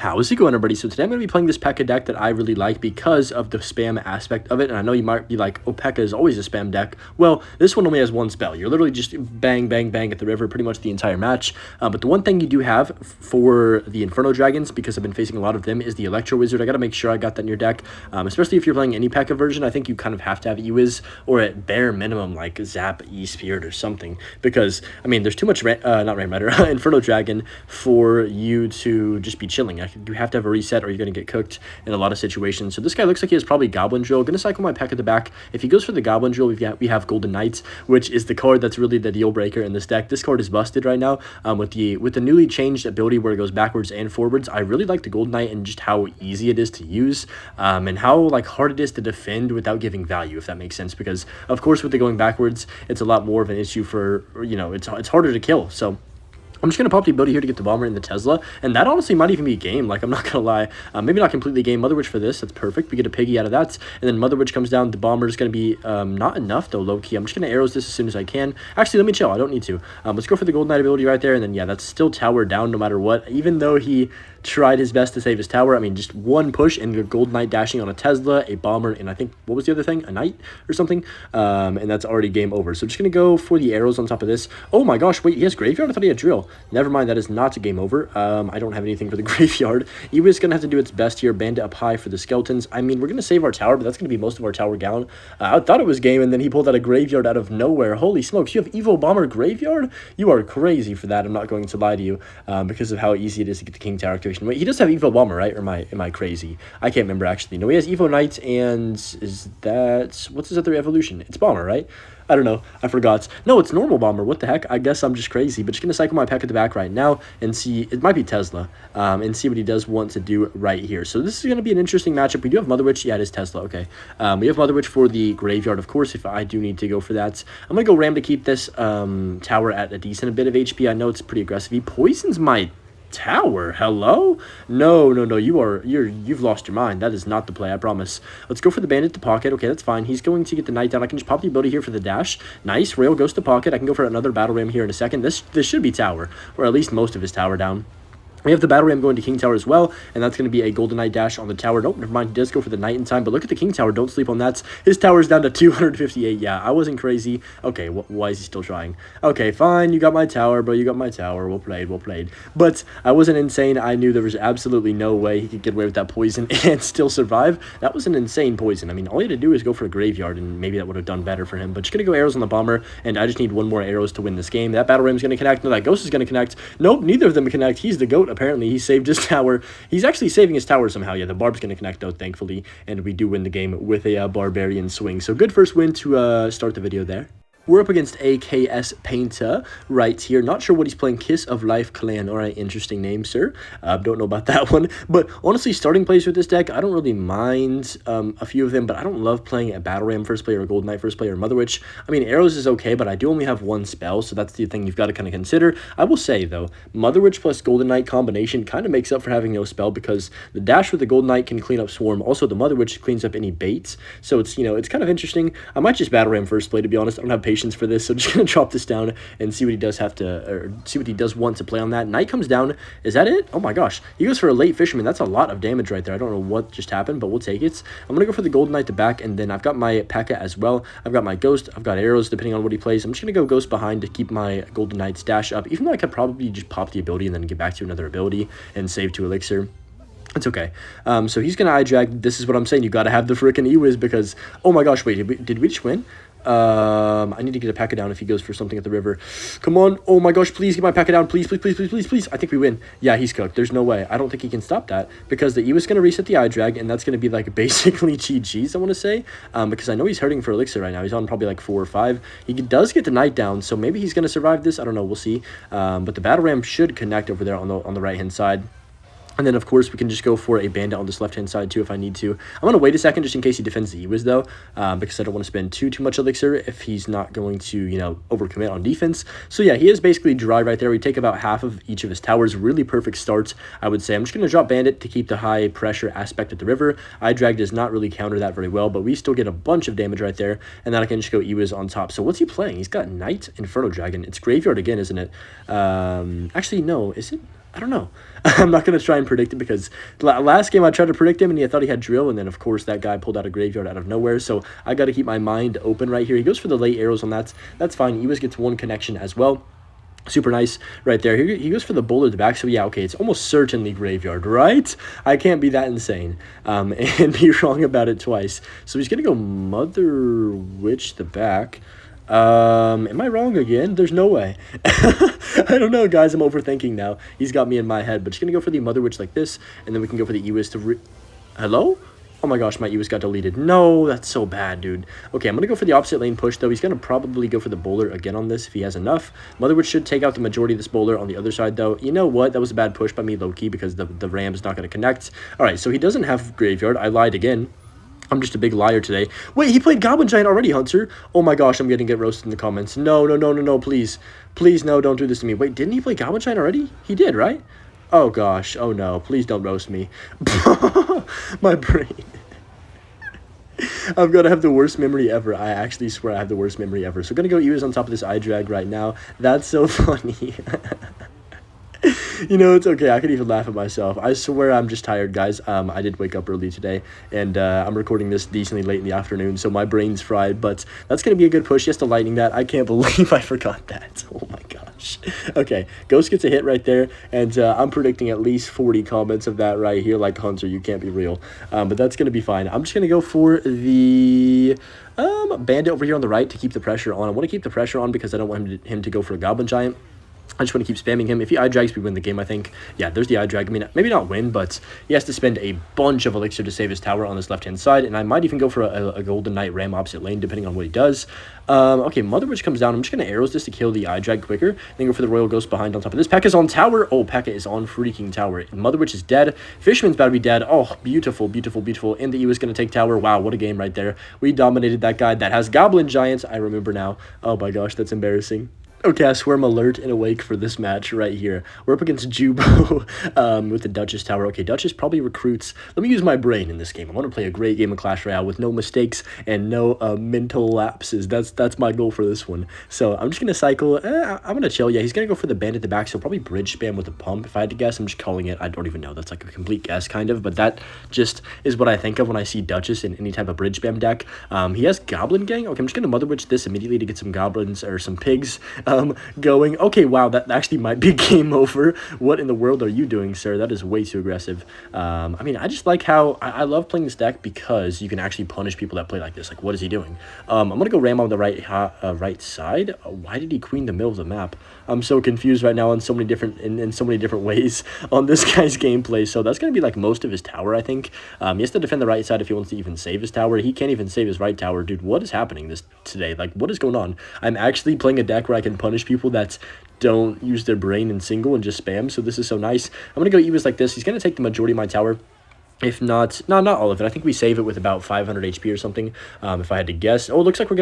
How's it going, everybody? So today I'm going to be playing this Pekka deck that I really like because of the spam aspect of it. And I know you might be like, oh, Pekka is always a spam deck. Well, this one only has one spell. You're literally just bang, bang, bang at the river pretty much the entire match. But the one thing you do have for the Inferno Dragons, because I've been facing a lot of them, is the Electro Wizard. I got to make sure I got that in your deck, especially if you're playing any Pekka version. I think you kind of have to have E-Wiz, or at bare minimum, like Zap E-Spirit or something. Because, I mean, there's too much, not Rain Rider, Inferno Dragon for you to just be chilling. You have to have a reset or you're going to get cooked in a lot of situations. So this guy looks like he has probably Goblin Drill. Going to cycle my Pekka at the back. If he goes for the Goblin Drill, we have Golden Knights, which is the card that's really the deal breaker in this deck. This card is busted right now with the newly changed ability where it goes backwards and forwards. I really like the Golden Knight and just how easy it is to use and how like hard it is to defend without giving value, if that makes sense. Because of course with the going backwards, it's a lot more of an issue for, you know, it's harder to kill. So I'm just going to pop the ability here to get the Bomber and the Tesla, and that honestly might even be game, like, I'm not going to lie. Maybe not completely game. Mother Witch for this, that's perfect. We get a Piggy out of that, and then Mother Witch comes down. The Bomber is going to be not enough, though, low-key. I'm just going to arrows this as soon as I can. Actually, let me chill. I don't need to. Let's go for the Golden Knight ability right there, and then, yeah, that's still tower down no matter what. Even though he tried his best to save his tower, I mean, just one push, and your Golden Knight dashing on a Tesla, a Bomber, and I think, what was the other thing? A Knight or something? And that's already game over. So just going to go for the arrows on top of this. Oh my gosh, wait, he has Graveyard? I thought he had Drill. Never mind, that is not a game over. I don't have anything for the Graveyard. Ewa's going to have to do its best here. Bandit up high for the Skeletons. I mean, we're going to save our tower, but that's going to be most of our tower gallon. I thought it was game, and then he pulled out a Graveyard out of nowhere. Holy smokes, you have Evo Bomber Graveyard? You are crazy for that. I'm not going to lie to you because of how easy it is to get the King Tower activation. Wait, he does have Evo Bomber, right? Or am I crazy? I can't remember, actually. No, he has Evo Knight, and is that... What's his other evolution? It's Bomber, right? I don't know. I forgot. No, it's normal Bomber. What the heck? I guess I'm just crazy. But just going to cycle my Pekka at the back right now and see. It might be Tesla. And see what he does want to do right here. So this is going to be an interesting matchup. We do have Mother Witch. Yeah, it is Tesla. Okay. We have Mother Witch for the Graveyard, of course, if I do need to go for that. I'm going to go Ram to keep this tower at a decent bit of HP. I know it's pretty aggressive. He poisons my tower. Hello? No, you've lost your mind. That is not the play, I promise. Let's go for the Bandit to pocket. Okay, that's fine. He's going to get the Knight down. I can just pop the ability here for the dash. Nice. Rail goes to pocket. I can go for another Battle Ram here in a second. This should be tower, or at least most of his tower down. We have the Battle Ram going to King Tower as well, and that's going to be a Golden Knight dash on the tower. Nope, never mind. He does go for the Knight in time, but look at the King Tower. Don't sleep on that. His tower's down to 258. Yeah, I wasn't crazy. Okay, why is he still trying? Okay, fine. You got my tower, bro. You got my tower. Well played. But I wasn't insane. I knew there was absolutely no way he could get away with that poison and still survive. That was an insane poison. I mean, all he had to do is go for a Graveyard, and maybe that would have done better for him. But just going to go arrows on the Bomber, and I just need one more arrows to win this game. That Battle Ram's going to connect. No, that Ghost is going to connect. Nope, neither of them connect. He's the GOAT, apparently. He saved his tower. He's actually saving his tower somehow. Yeah, the Barb's going to connect, though, thankfully, and we do win the game with a Barbarian swing. So good first win to start the video there. We're up against AKS Painter right here. Not sure what he's playing. Kiss of Life Clan. All right, interesting name, sir. Don't know about that one. But honestly, starting plays with this deck, I don't really mind a few of them, but I don't love playing a Battle Ram first play or a Golden Knight first play or Mother Witch. I mean, Arrows is okay, but I do only have one spell, so that's the thing you've got to kind of consider. I will say, though, Mother Witch plus Golden Knight combination kind of makes up for having no spell because the dash with the Golden Knight can clean up Swarm. Also, the Mother Witch cleans up any baits. So it's, you know, it's kind of interesting. I might just Battle Ram first play, to be honest. I don't have patience for this, so just gonna drop this down and see what he does see what he does want to play on that. Knight comes down. Is that it? Oh my gosh, he goes for a late Fisherman. That's a lot of damage right there. I don't know what just happened, but we'll take it. I'm gonna go for the Golden Knight to back, and then I've got my Pekka as well. I've got my Ghost. I've got arrows depending on what he plays. I'm just gonna go Ghost behind to keep my Golden Knight's dash up, even though I could probably just pop the ability and then get back to another ability and save 2 elixir. It's okay. So he's gonna eye drag. This is what I'm saying. You gotta have the freaking E-Wiz because, oh my gosh, wait, did we just win? I need to get a Pekka down if he goes for something at the river. Come on. Oh my gosh, please get my Pekka down. Please. I think we win. Yeah, he's cooked. There's no way. I don't think he can stop that because the E was going to reset the eye drag, and that's going to be like basically GG's, I want to say, because I know he's hurting for elixir right now. He's on probably like 4 or 5. He does get the Knight down, so maybe he's going to survive this. I don't know. We'll see. But the Battle Ram should connect over there on the right-hand side. And then, of course, we can just go for a Bandit on this left-hand side, too, if I need to. I'm going to wait a second just in case he defends the E-Wiz, though, because I don't want to spend too much elixir if he's not going to, you know, overcommit on defense. So, yeah, he is basically dry right there. We take about half of each of his towers. Really perfect start, I would say. I'm just going to drop Bandit to keep the high-pressure aspect at the river. Eye Drag does not really counter that very well, but we still get a bunch of damage right there. And then I can just go E-Wiz on top. So, what's he playing? He's got Knight, Inferno Dragon. It's Graveyard again, isn't it? Actually, no. Is it? I don't know. I'm not going to try and predict it because last game I tried to predict him and I thought he had drill, and then of course that guy pulled out a graveyard out of nowhere, so I got to keep my mind open right here. He goes for the late arrows on that. That's fine. Ewis gets one connection as well. Super nice right there. He goes for the boulder at the back, so yeah, okay, it's almost certainly graveyard, right? I can't be that insane and be wrong about it twice. So he's going to go Mother Witch the back. Am I wrong again? There's no way. I don't know, guys. I'm overthinking now. He's got me in my head, but just going to go for the Mother Witch like this, and then we can go for the Ewis to... Hello? Oh my gosh, my Ewis got deleted. No, that's so bad, dude. Okay, I'm going to go for the opposite lane push, though. He's going to probably go for the bowler again on this if he has enough. Mother Witch should take out the majority of this bowler on the other side, though. You know what? That was a bad push by me, low-key, because the Ram's not going to connect. All right, so he doesn't have Graveyard. I lied again. I'm just a big liar today. Wait, he played Goblin Giant already, Hunter. Oh my gosh, I'm going to get roasted in the comments. No, no, no, no, no, please. Please, no, don't do this to me. Wait, didn't he play Goblin Giant already? He did, right? Oh gosh, oh no, please don't roast me. My brain. I'm going to have the worst memory ever. I actually swear I have the worst memory ever. So I'm going to go Ewis on top of this eye drag right now. That's so funny. You know, it's okay. I could even laugh at myself. I swear I'm just tired, guys. I did wake up early today, and I'm recording this decently late in the afternoon, so my brain's fried, but that's going to be a good push. Yes, to lightning that. I can't believe I forgot that. Oh my gosh. Okay, Ghost gets a hit right there, and I'm predicting at least 40 comments of that right here, like, Hunter, you can't be real. But that's going to be fine. I'm just going to go for the... Bandit over here on the right to keep the pressure on. I want to keep the pressure on because I don't want him to go for a Goblin Giant. I just want to keep spamming him. If he eye drags, we win the game, I think. Yeah, there's the eye drag. I mean, maybe not win, but he has to spend a bunch of elixir to save his tower on this left-hand side, and I might even go for a Golden Knight Ram opposite lane, depending on what he does. Okay, Mother Witch comes down. I'm just going to arrows this to kill the eye drag quicker. Then go for the Royal Ghost behind on top of this. Pekka's on tower. Oh, Pekka is on freaking tower. Mother Witch is dead. Fisherman's about to be dead. Oh, beautiful, beautiful, beautiful. And the Ewis going to take tower. Wow, what a game right there. We dominated that guy that has Goblin Giants. I remember now. Oh my gosh, that's embarrassing. Okay, I swear I'm alert and awake for this match right here. We're up against Jubo with the Duchess Tower. Okay, Duchess probably recruits. Let me use my brain in this game. I want to play a great game of Clash Royale with no mistakes and no mental lapses. That's my goal for this one. So I'm just going to cycle. I'm going to chill. Yeah, he's going to go for the Bandit at the back, so probably bridge spam with a pump. If I had to guess, I'm just calling it. I don't even know. That's like a complete guess, kind of. But that just is what I think of when I see Duchess in any type of bridge spam deck. He has Goblin Gang. Okay, I'm just going to Mother Witch this immediately to get some goblins or some pigs going. Okay, wow, that actually might be game over. What in the world are you doing, sir? That is way too aggressive. I mean, I just like how I love playing this deck because you can actually punish people that play like this. Like, what is he doing? I'm gonna go Ram on the right side. Why did he queen the middle of the map? I'm so confused right now on so many different in so many different ways on this guy's gameplay. So that's gonna be like most of his tower, I think. He has to defend the right side if he wants to even save his tower. He can't even save his right tower, dude. What is happening today? Like, what is going on? I'm actually playing a deck where I can punish people that don't use their brain in single and just spam. So this is so nice. I'm gonna go Ewis like this. He's gonna take the majority of my tower. If not, no, not all of it. I think we save it with about 500 HP or something. If I had to guess, oh, it looks like we're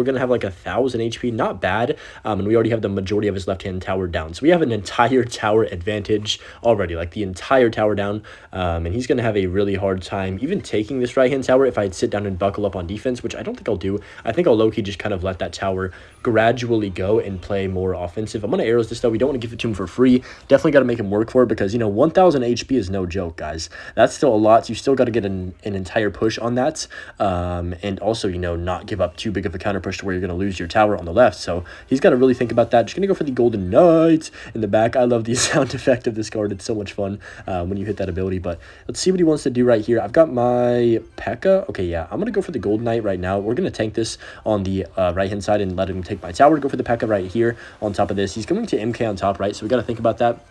gonna have like 1,000 HP. Not bad. And we already have the majority of his left hand tower down, so we have an entire tower advantage already, like the entire tower down. And he's gonna have a really hard time even taking this right hand tower if I sit down and buckle up on defense, which I don't think I'll do. I think I'll low-key just kind of let that tower gradually go and play more offensive. I'm gonna arrows this though. We don't want to give it to him for free. Definitely got to make him work for it because, you know, 1,000 HP is no joke, guys. That's still a lot. So you still got to get an entire push on that, and also, you know, not give up too big of a counter push to where you're going to lose your tower on the left. So he's got to really think about that. Just going to go for the Golden Knight in the back. I love the sound effect of this card. It's so much fun when you hit that ability. But let's see what he wants to do right here. I've got my Pekka. Okay, yeah, I'm going to go for the Golden Knight right now. We're going to tank this on the right-hand side and let him take my tower. Go for the Pekka right here on top of this. He's going to MK on top, right? So we got to think about that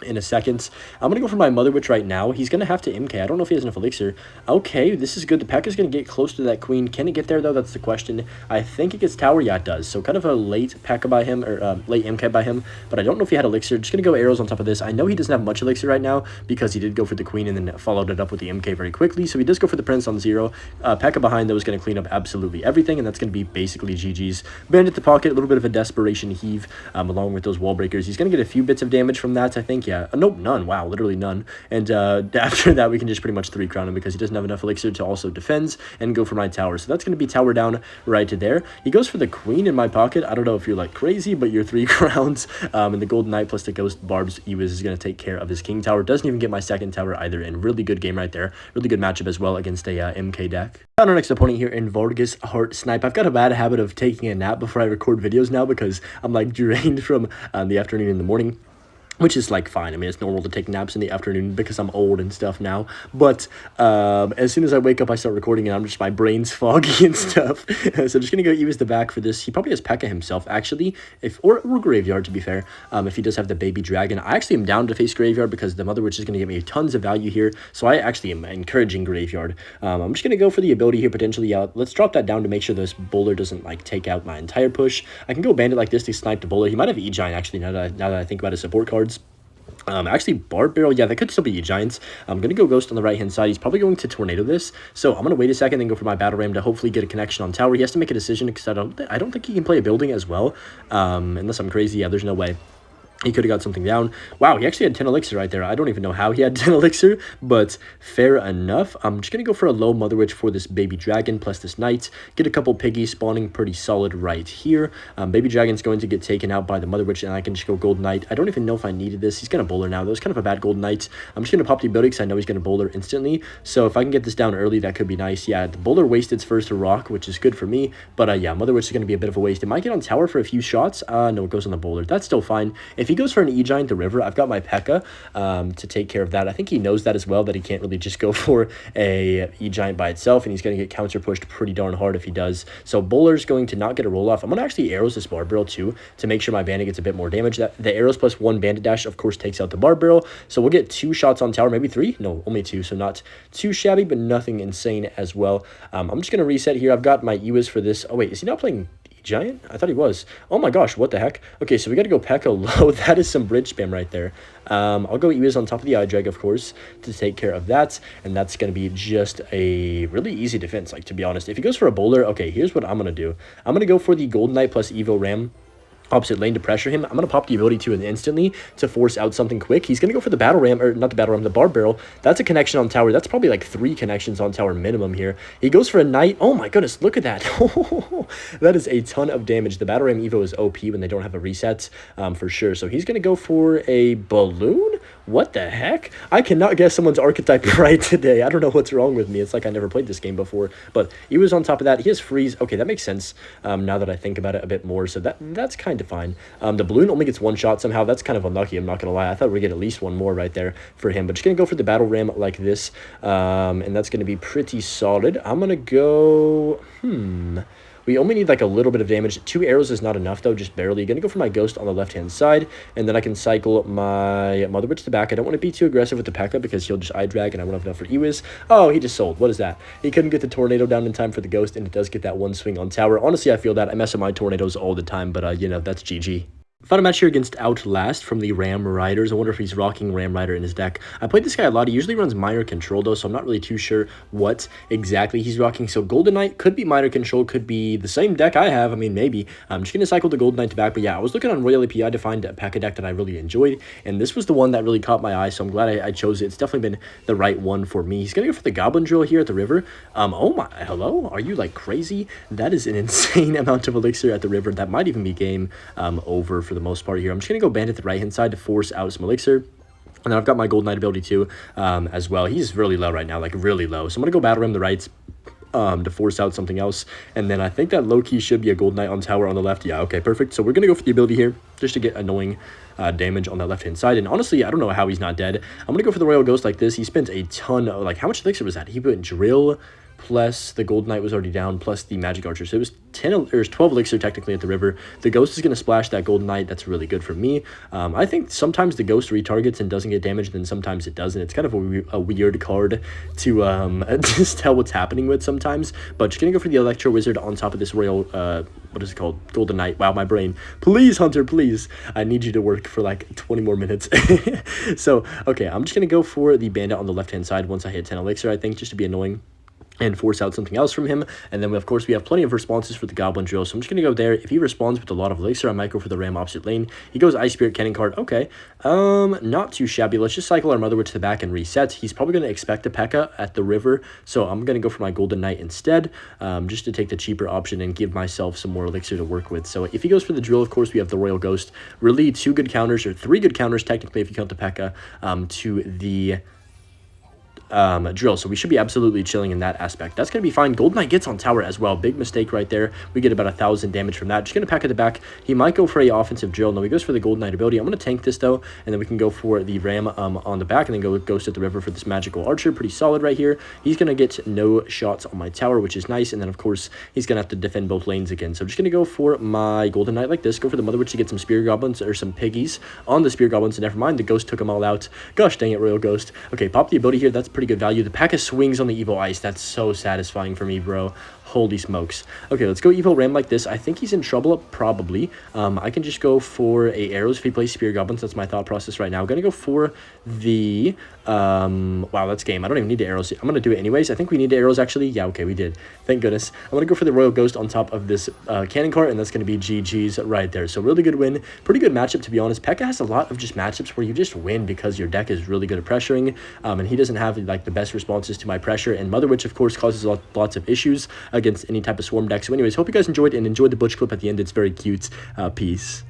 in a second. I'm going to go for my Mother Witch right now. He's going to have to MK. I don't know if he has enough elixir. Okay, this is good. The Pekka's going to get close to that queen. Can it get there, though? That's the question. I think it gets tower. Yeah, it does. So kind of a late Pekka by him, or late MK by him, but I don't know if he had elixir. Just going to go arrows on top of this. I know he doesn't have much elixir right now because he did go for the queen and then followed it up with the MK very quickly. So he does go for the prince on 0. Pekka behind, though, is going to clean up absolutely everything, and that's going to be basically GG's. Bandit the pocket, a little bit of a desperation heave along with those wall breakers. He's going to get a few bits of damage from that, I think. think, yeah. Nope, none. Wow, literally none. And after that, we can just pretty much 3-crown him because he doesn't have enough elixir to also defend and go for my tower. So that's going to be tower down right to there. He goes for the queen in my pocket. I don't know if you're like crazy, but you're 3 crowns. And the golden knight plus the ghost barbs Ewis is going to take care of his king tower. Doesn't even get my second tower either. And really good game right there. Really good matchup as well against a MK deck. On our next opponent here in Vargas Heart Snipe. I've got a bad habit of taking a nap before I record videos now because I'm like drained from the afternoon and the morning. Which is like fine. I mean, it's normal to take naps in the afternoon because I'm old and stuff now. But as soon as I wake up, I start recording and I'm just, my brain's foggy and stuff. So I'm just going to go use the back for this. He probably has Pekka himself, actually, or Graveyard, to be fair, if he does have the baby dragon. I actually am down to face Graveyard because the Mother Witch is going to give me tons of value here. So I actually am encouraging Graveyard. I'm just going to go for the ability here, potentially. Let's drop that down to make sure this bowler doesn't, like, take out my entire push. I can go Bandit like this to snipe the bowler. He might have E-Giant, actually, now that I think about his support cards. Actually, Barb Barrel, yeah, that could still be E-Giants. I'm going to go Ghost on the right-hand side. He's probably going to Tornado this. So I'm going to wait a second and go for my Battle Ram to hopefully get a connection on tower. He has to make a decision because I don't think he can play a building as well. Unless I'm crazy. Yeah, there's no way. He could have got something down. Wow, he actually had 10 elixir right there. I don't even know how he had 10 elixir, but fair enough. I'm just going to go for a low Mother Witch for this baby dragon plus this knight. Get a couple piggies spawning pretty solid right here. Baby dragon's going to get taken out by the Mother Witch, and I can just go gold knight. I don't even know if I needed this. He's going to bowler now. That was kind of a bad gold knight. I'm just going to pop the ability because I know he's going to bowler instantly. So if I can get this down early, that could be nice. Yeah, the bowler wasted its first rock, which is good for me. But yeah, Mother Witch is going to be a bit of a waste. It might get on tower for a few shots. No, it goes on the bowler. That's still fine. If he goes for an E-Giant, the river, I've got my Pekka to take care of that. I think he knows that as well, that he can't really just go for a E-Giant by itself, and he's going to get counter pushed pretty darn hard if he does. So bowler's going to not get a roll off. I'm going to actually arrows this Barb Barrel too to make sure my bandit gets a bit more damage. That the arrows plus 1 bandit dash, of course, takes out the Barb Barrel. So we'll get 2 shots on tower, maybe 3. No, only 2. So not too shabby, but nothing insane as well. I'm just going to reset here. I've got my Ewis for this. Oh wait, is he not playing Giant? I thought he was. Oh my gosh, what the heck? Okay, so we got to go Pekka low. That is some bridge spam right there. I'll go Ewis on top of the eye drag, of course, to take care of that, and that's going to be just a really easy defense, like, to be honest. If he goes for a bowler, okay, here's what I'm going to do. I'm going to go for the Golden Knight plus Evo Ram opposite lane to pressure him. I'm going to pop the ability to him instantly to force out something quick. He's going to go for the Battle Ram, or not the Battle Ram, the Barb Barrel. That's a connection on tower. That's probably like 3 connections on tower minimum here. He goes for a Knight. Oh my goodness, look at that. That is a ton of damage. The Battle Ram Evo is OP when they don't have a reset, for sure. So he's going to go for a Balloon? What the heck? I cannot guess someone's archetype right today. I don't know what's wrong with me. It's like I never played this game before. But he was on top of that. He has freeze. Okay, that makes sense now that I think about it a bit more. So that's kind of fine. The balloon only gets 1 shot somehow. That's kind of unlucky, I'm not going to lie. I thought we'd get at least 1 more right there for him. But just going to go for the Battle Ram like this. And that's going to be pretty solid. I'm going to go... We only need like a little bit of damage. 2 arrows is not enough though, just barely. Gonna go for my Ghost on the left-hand side, and then I can cycle my Mother Witch to the back. I don't want to be too aggressive with the Pekka because he'll just eye drag, and I won't have enough for Ewis. Oh, he just sold. What is that? He couldn't get the Tornado down in time for the Ghost, and it does get that 1 swing on tower. Honestly, I feel that. I mess up my Tornadoes all the time, but you know, that's GG. Final match here against Outlast from the Ram Riders. I wonder if he's rocking Ram Rider in his deck. I played this guy a lot. He usually runs Minor Control, though, so I'm not really too sure what exactly he's rocking. So Golden Knight could be Minor Control, could be the same deck I have. I mean, maybe. I'm just going to cycle the Golden Knight to back. But yeah, I was looking on Royale API to find a Pekka deck that I really enjoyed, and this was the one that really caught my eye, so I'm glad I chose it. It's definitely been the right one for me. He's going to go for the Goblin Drill here at the river. Oh my, hello? Are you, like, crazy? That is an insane amount of elixir at the river. That might even be game over for the most part here. I'm just going to go Bandit the right-hand side to force out some elixir. And then I've got my Gold Knight ability too as well. He's really low right now, like really low. So I'm going to go Battle Ram the right to force out something else. And then I think that low-key should be a Gold Knight on tower on the left. Yeah, okay, perfect. So we're going to go for the ability here just to get annoying damage on that left-hand side. And honestly, I don't know how he's not dead. I'm going to go for the Royal Ghost like this. He spent a ton of, like, how much elixir was that? He put Drill, plus the Gold Knight was already down, plus the Magic Archer. So it was 12 elixir technically at the river. The Ghost is going to splash that Golden Knight. That's really good for me. I think sometimes the Ghost retargets and doesn't get damaged, and sometimes it doesn't. It's kind of a weird card to just tell what's happening with sometimes. But just going to go for the Electro Wizard on top of this Royal, what is it called? Golden Knight. Wow, my brain. Please, Hunter, please. I need you to work for like 20 more minutes. So, okay, I'm just going to go for the Bandit on the left-hand side once I hit 10 elixir, I think, just to be annoying. and force out something else from him. And then, of course, we have plenty of responses for the Goblin Drill, so I'm just going to go there. If he responds with a lot of Elixir, I might go for the Ram opposite lane. He goes Ice Spirit Cannon card. Okay, not too shabby. Let's just cycle our Mother Witch to the back and reset. He's probably going to expect a Pekka at the river, so I'm going to go for my Golden Knight instead, just to take the cheaper option and give myself some more Elixir to work with. So if he goes for the Drill, of course, we have the Royal Ghost. Really, 2 good counters, or 3 good counters, technically, if you count the Pekka, to the Drill, so we should be absolutely chilling in that aspect. That's going to be fine. Golden Knight gets on tower as well. Big mistake right there. We get about 1,000 damage from that. Just going to pack at the back. He might go for a offensive Drill. No, he goes for the Golden Knight ability. I'm going to tank this, though, and then we can go for the Ram on the back, and then go Ghost at the river for this magical Archer. Pretty solid right here. He's going to get no shots on my tower, which is nice, and then, of course, he's going to have to defend both lanes again. So I'm just going to go for my Golden Knight like this. Go for the Mother Witch to get some Spear Goblins, or some Piggies on the Spear Goblins, and never mind. The Ghost took them all out. Gosh dang it, Royal Ghost. Okay, pop the ability here. That's pretty good value. The pack swings on the Evil Ice. That's so satisfying for me, bro. Holy smokes. Okay, let's go Evil Ram like this. I think he's in trouble, probably. I can just go for a arrows if he plays Spear Goblins. That's my thought process right now. I'm going to go for the... wow, that's game. I don't even need the arrows. I'm going to do it anyways. I think we need the arrows, actually. Yeah, okay, we did. Thank goodness. I'm going to go for the Royal Ghost on top of this cannon cart, and that's going to be GG's right there. So really good win. Pretty good matchup, to be honest. Pekka has a lot of just matchups where you just win because your deck is really good at pressuring, and he doesn't have like the best responses to my pressure. And Mother Witch, of course, causes lots of issues against any type of swarm deck. So anyways, hope you guys enjoyed, and enjoyed the Butch clip at the end. It's very cute. Peace.